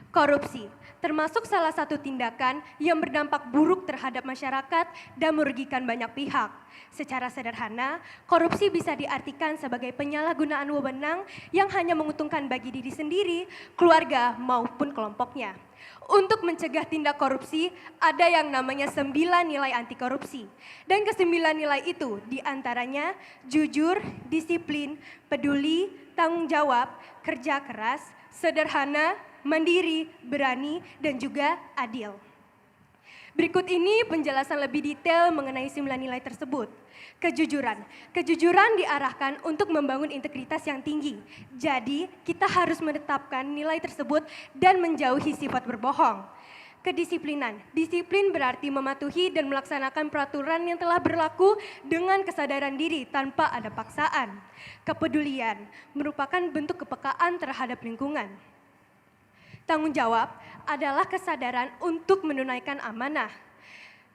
Korupsi termasuk salah satu tindakan yang berdampak buruk terhadap masyarakat dan merugikan banyak pihak. Secara sederhana, korupsi bisa diartikan sebagai penyalahgunaan wewenang yang hanya menguntungkan bagi diri sendiri, keluarga maupun kelompoknya. Untuk mencegah tindak korupsi, ada yang namanya 9 nilai anti korupsi. Dan ke-9 nilai itu diantaranya jujur, disiplin, peduli, tanggung jawab, kerja keras, sederhana, mandiri, berani, dan juga adil. Berikut ini penjelasan lebih detail mengenai 9 nilai tersebut. Kejujuran. Kejujuran diarahkan untuk membangun integritas yang tinggi. Jadi, kita harus menetapkan nilai tersebut dan menjauhi sifat berbohong. Kedisiplinan. Disiplin berarti mematuhi dan melaksanakan peraturan yang telah berlaku dengan kesadaran diri tanpa ada paksaan. Kepedulian merupakan bentuk kepekaan terhadap lingkungan. Tanggung jawab adalah kesadaran untuk menunaikan amanah.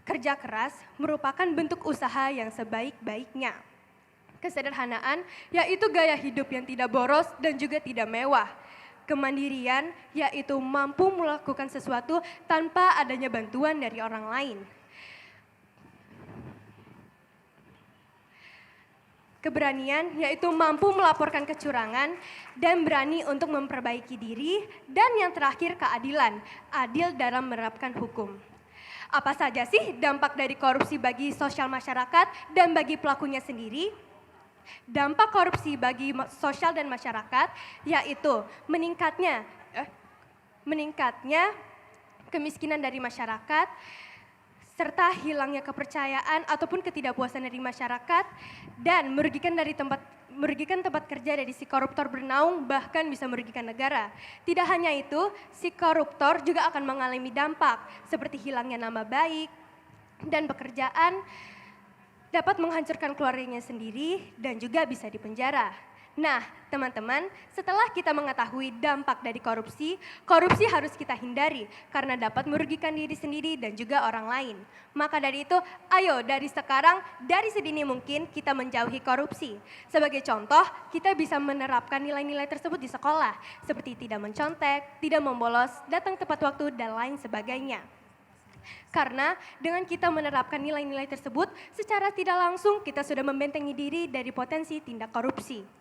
Kerja keras merupakan bentuk usaha yang sebaik-baiknya. Kesederhanaan yaitu gaya hidup yang tidak boros dan juga tidak mewah. Kemandirian yaitu mampu melakukan sesuatu tanpa adanya bantuan dari orang lain. Keberanian yaitu mampu melaporkan kecurangan dan berani untuk memperbaiki diri. Dan yang terakhir keadilan, adil dalam menerapkan hukum. Apa saja sih dampak dari korupsi bagi sosial masyarakat dan bagi pelakunya sendiri? dampak korupsi bagi sosial dan masyarakat, yaitu meningkatnya kemiskinan dari masyarakat, serta hilangnya kepercayaan ataupun ketidakpuasan dari masyarakat, dan merugikan tempat kerja dari si koruptor bernaung, bahkan bisa merugikan negara. Tidak hanya itu, si koruptor juga akan mengalami dampak seperti hilangnya nama baik dan pekerjaan, dapat menghancurkan keluarganya sendiri dan juga bisa dipenjara. Nah, teman-teman, setelah kita mengetahui dampak dari korupsi, korupsi harus kita hindari karena dapat merugikan diri sendiri dan juga orang lain. Maka dari itu, ayo dari sekarang, dari sedini mungkin kita menjauhi korupsi. Sebagai contoh, kita bisa menerapkan nilai-nilai tersebut di sekolah, seperti tidak mencontek, tidak membolos, datang tepat waktu, dan lain sebagainya. Karena dengan kita menerapkan nilai-nilai tersebut, secara tidak langsung kita sudah membentengi diri dari potensi tindak korupsi.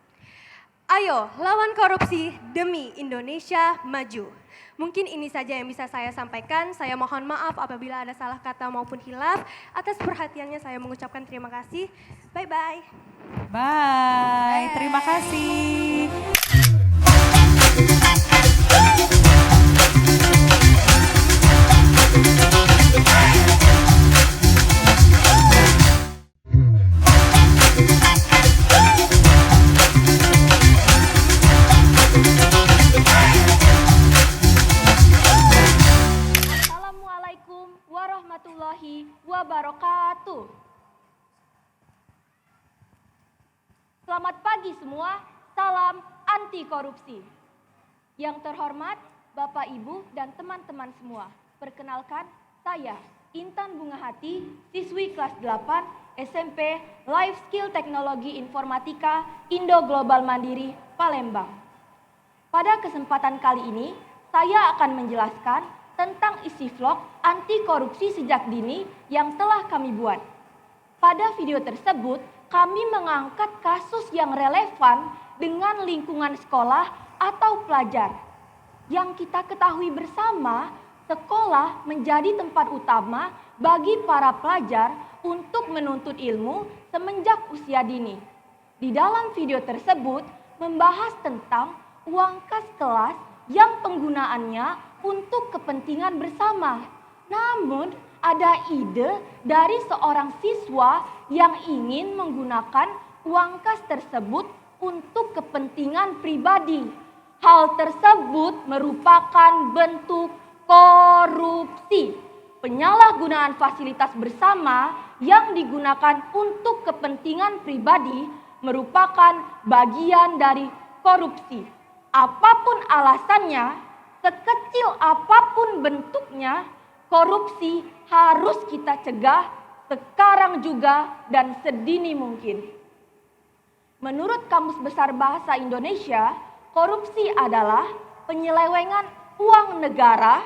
Ayo, lawan korupsi demi Indonesia maju. Mungkin ini saja yang bisa saya sampaikan. Saya mohon maaf apabila ada salah kata maupun hilaf. Atas perhatiannya saya mengucapkan terima kasih. Bye-bye. Bye, terima kasih. Assalamualaikum warahmatullahi wabarakatuh. Selamat pagi semua, salam anti korupsi. Yang terhormat Bapak, Ibu, dan teman-teman semua. Perkenalkan, saya Intan Bunga Hati, siswi kelas 8 SMP Life Skill Teknologi Informatika Indo Global Mandiri, Palembang. Pada kesempatan kali ini, saya akan menjelaskan tentang isi vlog anti korupsi sejak dini yang telah kami buat. Pada video tersebut, kami mengangkat kasus yang relevan dengan lingkungan sekolah atau pelajar. Yang kita ketahui bersama, sekolah menjadi tempat utama bagi para pelajar untuk menuntut ilmu semenjak usia dini. Di dalam video tersebut membahas tentang uang kas kelas yang penggunaannya untuk kepentingan bersama. Namun ada ide dari seorang siswa yang ingin menggunakan uang kas tersebut untuk kepentingan pribadi. Hal tersebut merupakan bentuk korupsi. Penyalahgunaan fasilitas bersama yang digunakan untuk kepentingan pribadi merupakan bagian dari korupsi. Apapun alasannya, sekecil apapun bentuknya, korupsi harus kita cegah sekarang juga dan sedini mungkin. Menurut Kamus Besar Bahasa Indonesia, korupsi adalah penyelewengan uang negara,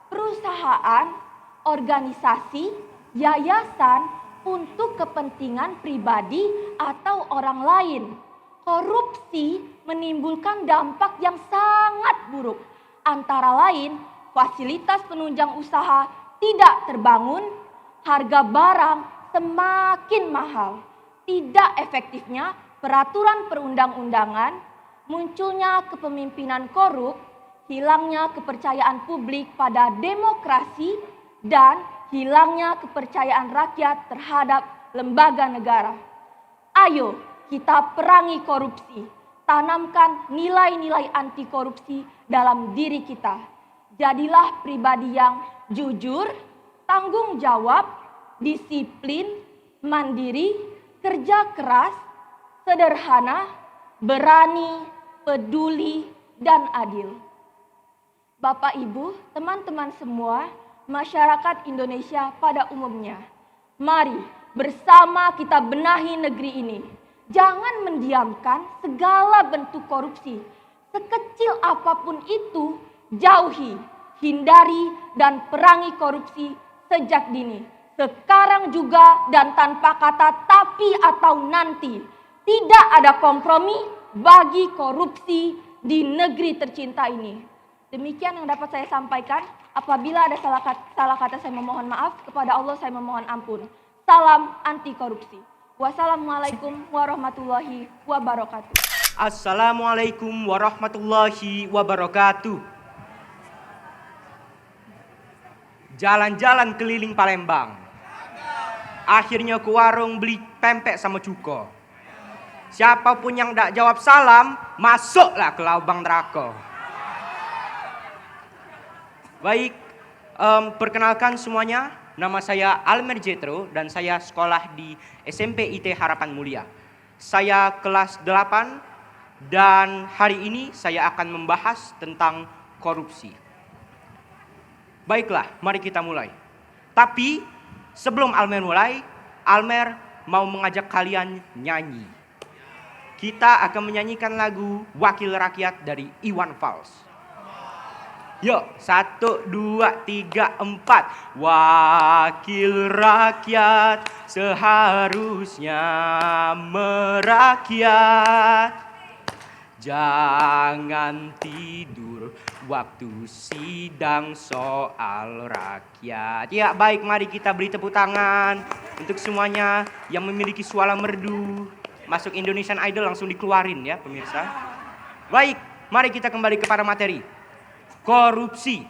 perusahaan, organisasi, yayasan untuk kepentingan pribadi atau orang lain. Korupsi menimbulkan dampak yang sangat buruk. Antara lain, fasilitas penunjang usaha tidak terbangun, harga barang semakin mahal, tidak efektifnya peraturan perundang-undangan, munculnya kepemimpinan korup, hilangnya kepercayaan publik pada demokrasi, dan hilangnya kepercayaan rakyat terhadap lembaga negara. Ayo kita perangi korupsi, tanamkan nilai-nilai anti korupsi dalam diri kita. Jadilah pribadi yang jujur, tanggung jawab, disiplin, mandiri, kerja keras, sederhana, berani, peduli, dan adil. Bapak, Ibu, teman-teman semua, masyarakat Indonesia pada umumnya, mari bersama kita benahi negeri ini. Jangan mendiamkan segala bentuk korupsi. Sekecil apapun itu, jauhi, hindari, dan perangi korupsi sejak dini. Sekarang juga dan tanpa kata tapi atau nanti. Tidak ada kompromi bagi korupsi di negeri tercinta ini. Demikian yang dapat saya sampaikan. Apabila ada salah kata saya memohon maaf. Kepada Allah saya memohon ampun. Salam anti korupsi. Wassalamualaikum warahmatullahi wabarakatuh. Assalamualaikum warahmatullahi wabarakatuh. Jalan-jalan keliling Palembang. Akhirnya ke warung beli pempek sama cuko. Siapapun yang tidak jawab salam, masuklah ke lubang neraka. Baik, perkenalkan semuanya. Nama saya Almer Jetro dan saya sekolah di SMP IT Harapan Mulia. Saya kelas 8 dan hari ini saya akan membahas tentang korupsi. Baiklah, mari kita mulai. Tapi sebelum Almer mulai, Almer mau mengajak kalian nyanyi. Kita akan menyanyikan lagu Wakil Rakyat dari Iwan Fals. Yuk, 1, 2, 3, 4. Wakil rakyat seharusnya merakyat. Jangan tidur waktu sidang soal rakyat. Ya baik, mari kita beri tepuk tangan untuk semuanya yang memiliki suara merdu. Masuk Indonesian Idol langsung dikeluarin ya pemirsa. Baik, mari kita kembali kepada materi. Korupsi.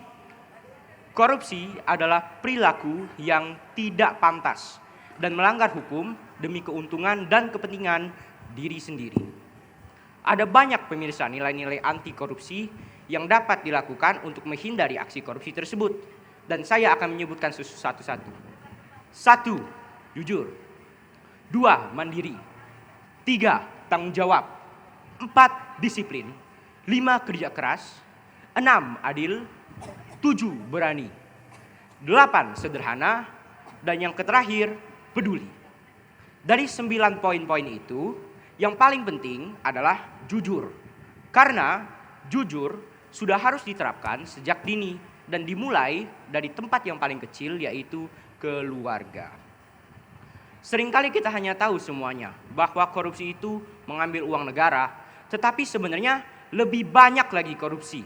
Korupsi adalah perilaku yang tidak pantas dan melanggar hukum demi keuntungan dan kepentingan diri sendiri. Ada banyak pemirsa nilai-nilai anti korupsi yang dapat dilakukan untuk menghindari aksi korupsi tersebut. Dan saya akan menyebutkan satu-satu. 1. Jujur. 2. Mandiri. 3. Tanggung jawab. 4. Disiplin. 5. Kerja keras. 6. Adil. 7. Berani. 8. Sederhana. Dan yang terakhir, peduli. Dari 9 poin-poin itu, yang paling penting adalah jujur. Karena jujur sudah harus diterapkan sejak dini dan dimulai dari tempat yang paling kecil, yaitu keluarga. Seringkali kita hanya tahu semuanya bahwa korupsi itu mengambil uang negara, tetapi sebenarnya lebih banyak lagi korupsi.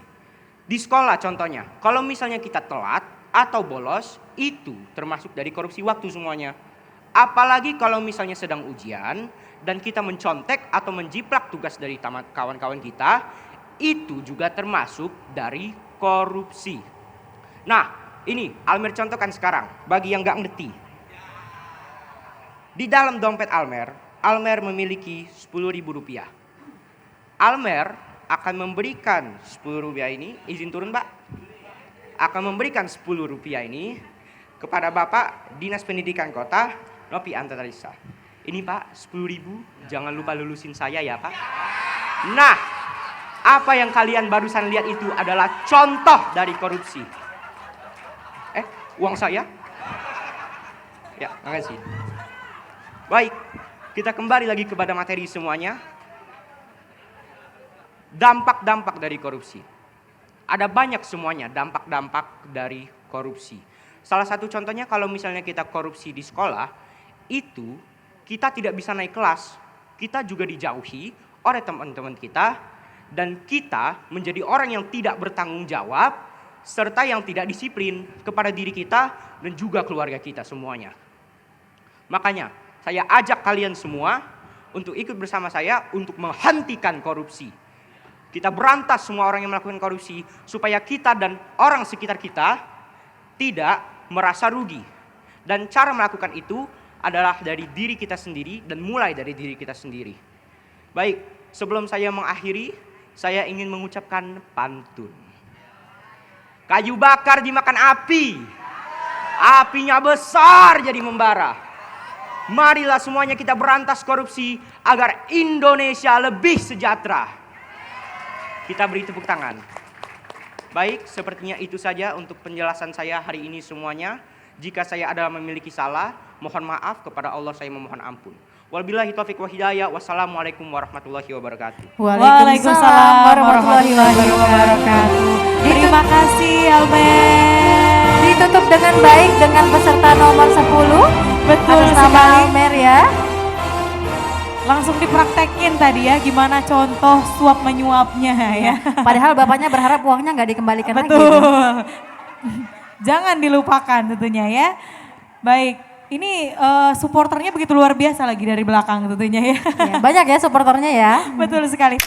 Di sekolah contohnya, kalau misalnya kita telat atau bolos, itu termasuk dari korupsi waktu semuanya. Apalagi kalau misalnya sedang ujian dan kita mencontek atau menjiplak tugas dari kawan-kawan kita, itu juga termasuk dari korupsi. Nah, ini Almer contohkan sekarang bagi yang gak ngerti. Di dalam dompet Almer memiliki Rp10.000. Almer akan memberikan Rp10 ini, izin turun Pak, akan memberikan Rp10 ini kepada Bapak Dinas Pendidikan Kota Nopi Antarisa. Ini Pak, 10.000, jangan lupa lulusin saya ya Pak. Nah, apa yang kalian barusan lihat itu adalah contoh dari korupsi. Uang saya? Ya, makasih. Baik, kita kembali lagi kepada materi semuanya. Dampak-dampak dari korupsi. Ada banyak semuanya dampak-dampak dari korupsi. Salah satu contohnya kalau misalnya kita korupsi di sekolah, itu kita tidak bisa naik kelas. Kita juga dijauhi oleh teman-teman kita dan kita menjadi orang yang tidak bertanggung jawab serta yang tidak disiplin kepada diri kita dan juga keluarga kita semuanya. Makanya saya ajak kalian semua untuk ikut bersama saya untuk menghentikan korupsi. Kita berantas semua orang yang melakukan korupsi supaya kita dan orang sekitar kita tidak merasa rugi. Dan cara melakukan itu adalah dari diri kita sendiri dan mulai dari diri kita sendiri. Baik, sebelum saya mengakhiri, saya ingin mengucapkan pantun. Kayu bakar dimakan api, apinya besar jadi membara. Marilah semuanya kita berantas korupsi agar Indonesia lebih sejahtera. Kita beri tepuk tangan. Baik, sepertinya itu saja untuk penjelasan saya hari ini semuanya. Jika saya ada memiliki salah, mohon maaf, kepada Allah saya memohon ampun. Wabillahi taufiq wa hidayah. Wassalamualaikum warahmatullahi wabarakatuh. Waalaikumsalam warahmatullahi wabarakatuh. Terima kasih Almer. Ditutup dengan baik dengan peserta nomor 10. Betul atas nama sekali. Almer ya. Langsung dipraktekin tadi ya gimana contoh suap menyuapnya ya. Padahal bapaknya berharap uangnya nggak dikembalikan lagi. Betul. Jangan dilupakan tentunya ya. Baik, Ini supporternya begitu luar biasa lagi dari belakang tentunya ya. Ya, banyak ya supporternya ya. Betul sekali.